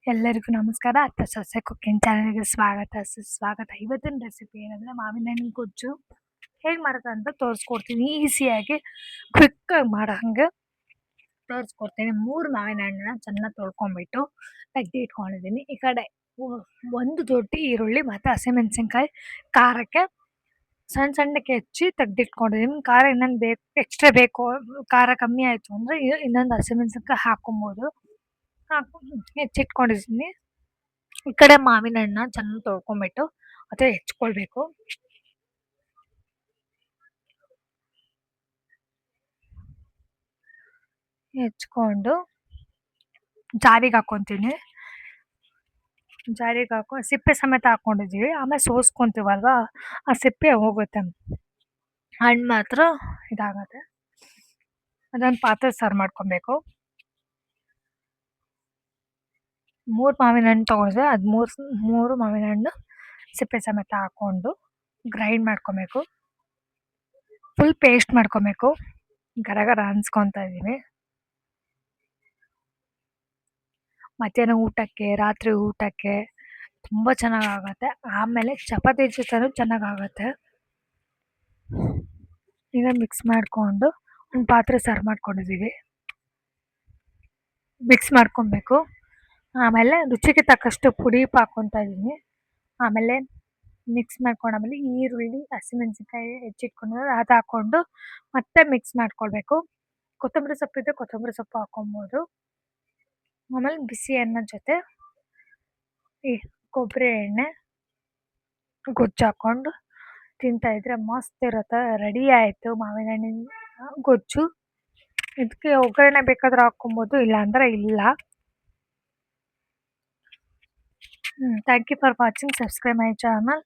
ಎಲ್ಲರಿಗೂ ನಮಸ್ಕಾರ. ಅತ್ತೆ ಸೊಸೆ ಕುಕಿಂಗ್ ಚಾನಲ್‌ಗೆ ಸ್ವಾಗತ ಸುಸ್ವಾಗತ. ಇವತ್ತಿನ ರೆಸಿಪಿ ಏನಂದ್ರೆ ಮಾವಿನ ಹಣ್ಣಿನ ಗೊಜ್ಜು ಹೇಗೆ ಮಾಡೋದು ಅಂತ ತೋರಿಸ್ಕೊಡ್ತೀನಿ. ಈಸಿಯಾಗಿ ಕ್ವಿಕ್ಕಾಗಿ ಮಾಡೋ ಹಂಗೆ ತೋರಿಸ್ಕೊಡ್ತೀನಿ. 3 ಮಾವಿನ ಹಣ್ಣನ್ನ ಚೆನ್ನಾಗಿ ತೊಳ್ಕೊಂಬಿಟ್ಟು ತೆಗ್ದು ಇಟ್ಕೊಂಡಿದ್ದೀನಿ. ಈ ಕಡೆ ಒಂದು ದೊಡ್ಡ ಈರುಳ್ಳಿ ಮತ್ತು ಹಸಿಮೆಣಸಿನ್ಕಾಯಿ ಖಾರಕ್ಕೆ ಸಣ್ಣ ಸಣ್ಣಕ್ಕೆ ಹೆಚ್ಚಿ ತೆಗ್ದಿಟ್ಕೊಂಡಿದ್ದೀನಿ. ಖಾರ ಇನ್ನೊಂದು ಬೇಕು ಎಕ್ಸ್ಟ್ರಾ ಬೇಕು, ಖಾರ ಕಮ್ಮಿ ಆಯಿತು ಅಂದರೆ ಇನ್ನೊಂದು ಹಸಿಮೆಣಸಿನ್ಕಾಯಿ ಹಾಕ್ಕೊಬೋದು. ಹಾಕ್ಕೊಂಡು ಹೆಚ್ಚಿಟ್ಕೊಂಡಿದ್ದೀನಿ. ಈ ಕಡೆ ಮಾವಿನ ಹಣ್ಣನ್ನ ಚೆನ್ನಾಗಿ ತೊಳ್ಕೊಂಬಿಟ್ಟು ಮತ್ತೆ ಹೆಚ್ಕೊಳ್ಬೇಕು. ಹೆಚ್ಕೊಂಡು ಜಾರಿಗೆ ಹಾಕ್ಕೊಂತೀನಿ. ಜಾರಿಗೆ ಹಾಕೊ ಸಿಪ್ಪೆ ಸಮೇತ ಹಾಕ್ಕೊಂಡಿದ್ದೀವಿ. ಆಮೇಲೆ ಸೋಸ್ಕೊಂತೀವಲ್ವಾ, ಆ ಸಿಪ್ಪೆ ಹೋಗುತ್ತೆ. ಹಣ್ಣು ಮಾತ್ರ ಇದಾಗುತ್ತೆ. ಅದೊಂದು ಪಾತ್ರೆ ಸರ್ವ್ ಮಾಡ್ಕೊಬೇಕು. 3 ಮಾವಿನ ಹಣ್ಣು ತೊಗೊಂಡ್ರೆ ಅದು 3 ಮಾವಿನ ಹಣ್ಣು ಸಿಪ್ಪೆ ಸಮೇತ ಹಾಕ್ಕೊಂಡು ಗ್ರೈಂಡ್ ಮಾಡ್ಕೊಬೇಕು. ಫುಲ್ ಪೇಸ್ಟ್ ಮಾಡ್ಕೊಬೇಕು. ಗರಗರ ಅನ್ಸ್ಕೊತಾ ಇದ್ದೀನಿ. ಮಧ್ಯಾಹ್ನ ಊಟಕ್ಕೆ, ರಾತ್ರಿ ಊಟಕ್ಕೆ ತುಂಬ ಚೆನ್ನಾಗಾಗುತ್ತೆ. ಆಮೇಲೆ ಚಪಾತಿ ಜೊತೆನೂ ಚೆನ್ನಾಗಾಗುತ್ತೆ. ಈಗ ಮಿಕ್ಸ್ ಮಾಡಿಕೊಂಡು ಒಂದು ಪಾತ್ರೆ ಸರ್ವ್ ಮಾಡ್ಕೊಂಡಿದ್ದೀವಿ. ಮಿಕ್ಸ್ ಮಾಡ್ಕೊಬೇಕು. ಆಮೇಲೆ ರುಚಿಗೆ ತಕ್ಕಷ್ಟು ಪುಡಿ ಉಪ್ಪು ಹಾಕ್ಕೊತಾ ಇದ್ದೀನಿ. ಆಮೇಲೆ ಮಿಕ್ಸ್ ಮಾಡ್ಕೊಂಡಾದ್ಮೇಲೆ ಈರುಳ್ಳಿ, ಹಸಿಮೆಣಸಿನ್ಕಾಯಿ ಹೆಚ್ಚಿಟ್ಕೊಂಡಿರೋದು ಅದು ಹಾಕ್ಕೊಂಡು ಮತ್ತೆ ಮಿಕ್ಸ್ ಮಾಡ್ಕೊಳ್ಬೇಕು. ಕೊತ್ತಂಬರಿ ಸೊಪ್ಪಿದ್ರೆ ಕೊತ್ತಂಬರಿ ಸೊಪ್ಪು ಹಾಕ್ಕೊಬೋದು. ಆಮೇಲೆ ಬಿಸಿ ಅನ್ನದ ಜೊತೆ ಈ ಕೊಬ್ಬರಿ ಎಣ್ಣೆ ಗೊಜ್ಜು ಹಾಕ್ಕೊಂಡು ತಿಂತಾಯಿದ್ರೆ ಮಸ್ತ್ ಇರುತ್ತೆ. ರೆಡಿ ಆಯಿತು ಮಾವಿನ ಹಣ್ಣಿನ ಗೊಜ್ಜು. ಇದಕ್ಕೆ ಒಗ್ಗರಣೆ ಬೇಕಾದ್ರೆ ಹಾಕ್ಕೊಬೋದು, ಇಲ್ಲಾಂದರೆ ಇಲ್ಲ. Thank you for watching. Subscribe my channel.